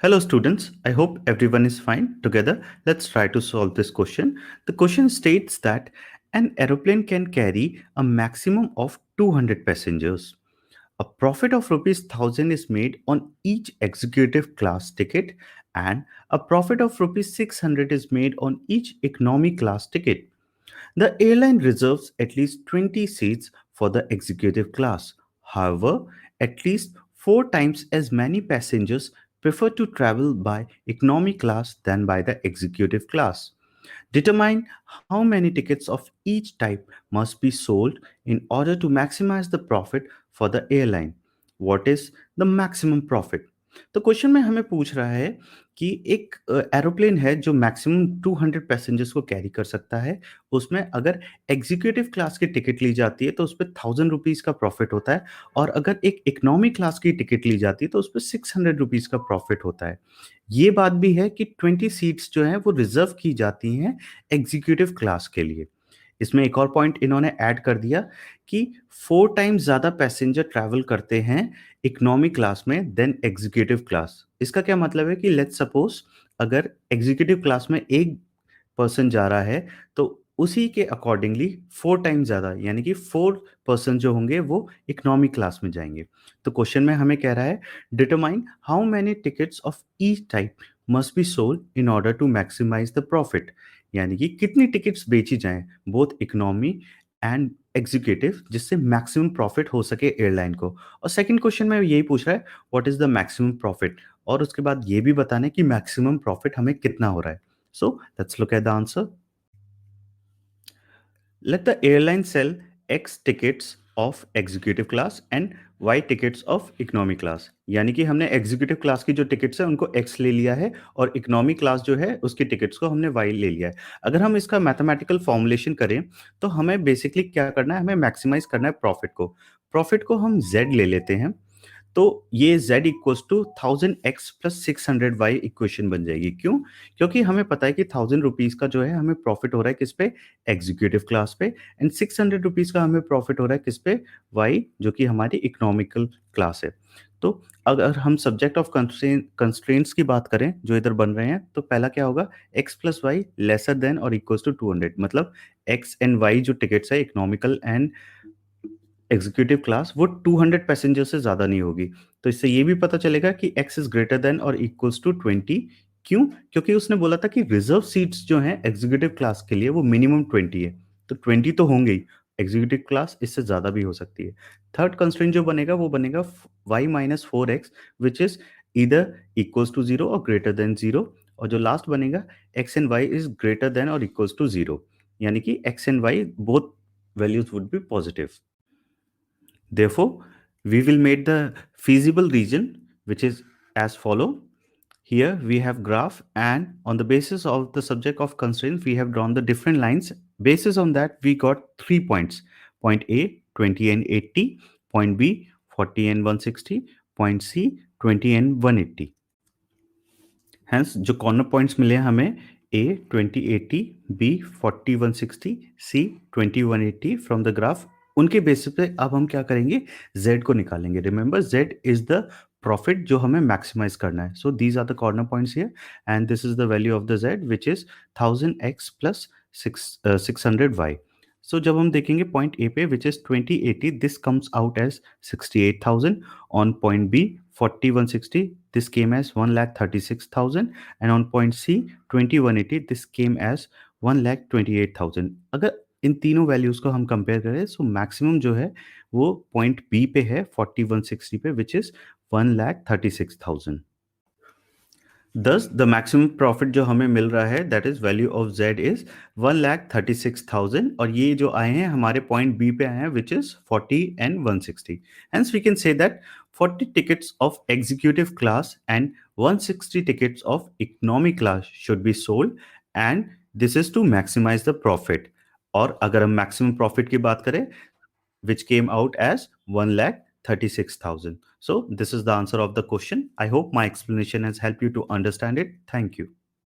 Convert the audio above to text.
Hello students, I hope everyone is fine. Together, let's try to solve this question. The question states that an aeroplane can carry a maximum of 200 passengers. A profit of rupees 1000 is made on each executive class ticket and a profit of rupees 600 is made on each economy class ticket. The airline reserves at least 20 seats for the executive class. However, at least 4 times as many passengers prefer to travel by economy class than by the executive class. Determine how many tickets of each type must be sold in order to maximize the profit for the airline. What is the maximum profit? तो question में हमें पूछ रहा है कि एक aeroplane है जो मैक्सिमम 200 पैसेंजर्स को कैरी कर सकता है। उसमें अगर एग्जीक्यूटिव क्लास की टिकट ली जाती है तो उस पे 1000 रुपीज़ का प्रॉफिट होता है और अगर एक इकोनॉमी क्लास की टिकट ली जाती है तो उस पे 600 रुपीज़ का प्रॉफिट होता है। ये बात भी है कि 20 सीट्स जो हैं वो रिज़र्व की जाती हैं एग्जीक्यूटिव क्लास के लिए। इसमें एक और पॉइंट इन्होंने ऐड कर दिया कि 4 टाइम्स ज़्यादा पैसेंजर ट्रैवल करते हैं इकोनॉमी क्लास में देन एग्जीक्यूटिव क्लास। इसका क्या मतलब है कि लेट्स सपोज़ अगर एग्जीक्यूटिव क्लास में एक पर्सन जा रहा है तो उसी के अकॉर्डिंगली 4 टाइम्स ज़्यादा यानी कि 4 पर्सन जो होंगे वो इकोनॉमी क्लास में जाएँगे। तो क्वेश्चन में हमें कह रहा है determine how many tickets of each type must be sold in order to maximise the profit. यानी कि कितनी टिकट्स बेची जाएँ बोथ इकोनॉमी एंड एग्जीक्यूटिव जिससे मैक्सिमम प्रॉफिट हो सके एयरलाइन को। और सेकंड क्वेश्चन में यही पूछ रहा है what is the maximum profit और उसके बाद ये भी बताना है कि मैक्सिमम प्रॉफिट हमें कितना हो रहा है। So let's look at the answer. Let the airline sell X tickets of executive class and Y tickets of economy class. यानी कि हमने executive class की जो tickets है उनको X ले लिया है और economy class जो है उसकी tickets को हमने Y ले लिया है। अगर हम इसका mathematical formulation करें तो हमें basically क्या करना है, हमें maximize करना है profit को। Profit को हम Z ले लेते हैं तो ये z equals to 1000x plus 600y equation बन जाएगी। क्यों? क्योंकि हमें पता है कि 1000 रुपीज़ का जो है हमें प्रॉफिट हो रहा है किस पे? एग्जीक्यूटिव क्लास पे एंड 600 रुपीज़ का हमें प्रॉफिट हो रहा है किस पे? y जो कि हमारी इकोनॉमिकल क्लास है। तो अगर हम सब्जेक्ट ऑफ कंस्ट्रेंट्स की बात करें जो इधर बन रहे हैं तो पहला क्या होगा? x plus y lesser than और इक्वल्स टू 200 मतलब x एंड y जो टिकट्स है इकोनॉमिकल एंड एग्जीक्यूटिव क्लास वो 200 पैसेंजर से ज़्यादा नहीं होगी। तो इससे ये भी पता चलेगा कि x इज़ ग्रेटर देन और इक्वल्स टू 20। क्यों? क्योंकि उसने बोला था कि रिजर्व सीट्स जो हैं एग्जीक्यूटिव क्लास के लिए वो मिनिमम 20 है। तो 20 तो होंगे ही, एग्जीक्यूटिव क्लास इससे ज़्यादा भी हो सकती है। थर्ड कंस्ट्रेंट जो बनेगा वो बनेगा y minus 4x which is either equals to 0 और ग्रेटर देन 0 और जो लास्ट बनेगा x and y is greater than और इक्वल्स टू 0 यानी कि x and y both values would be positive. Therefore, we will make the feasible region which is as follow. Here we have graph and on the basis of the subject of constraint we have drawn the different lines. Basis on that we got 3 points. Point A 20 and 80, point B 40 and 160, point C 20 and 180. Hence जो corner points मिले हमें A 2080, B 4160, C 2180 from the graph उनके basis पे अब हम क्या करेंगे Z को निकालेंगे। Remember Z is the profit जो हमें मैक्सिमाइज करना है। So these are the corner points here and this is the value of the Z which is 1000x plus 600y। So जब हम देखेंगे पॉइंट ए पे which is 2080 this comes out as 68,000 on point B 4160 this came as 1,36,000 and on point C 2180 this came as 1,28,000। अगर इन तीनों values को हम compare करें so maximum जो है वो पॉइंट बी पे है 4160 पे विच इज 1,36,000। दस द मैक्सिमम प्रॉफिट जो हमें मिल रहा है that is value of Z is 1,36,000 और ये जो आए हैं हमारे पॉइंट बी पे आए हैं which is 40 and 160। Hence we can say that 40 tickets of executive class and 160 tickets of economy class should be sold and this is to maximize the profit। और अगर हम maximum profit की बात करें which came out as 1,36,000। So this is the answer of the question. I hope my explanation has helped you to understand it. Thank you.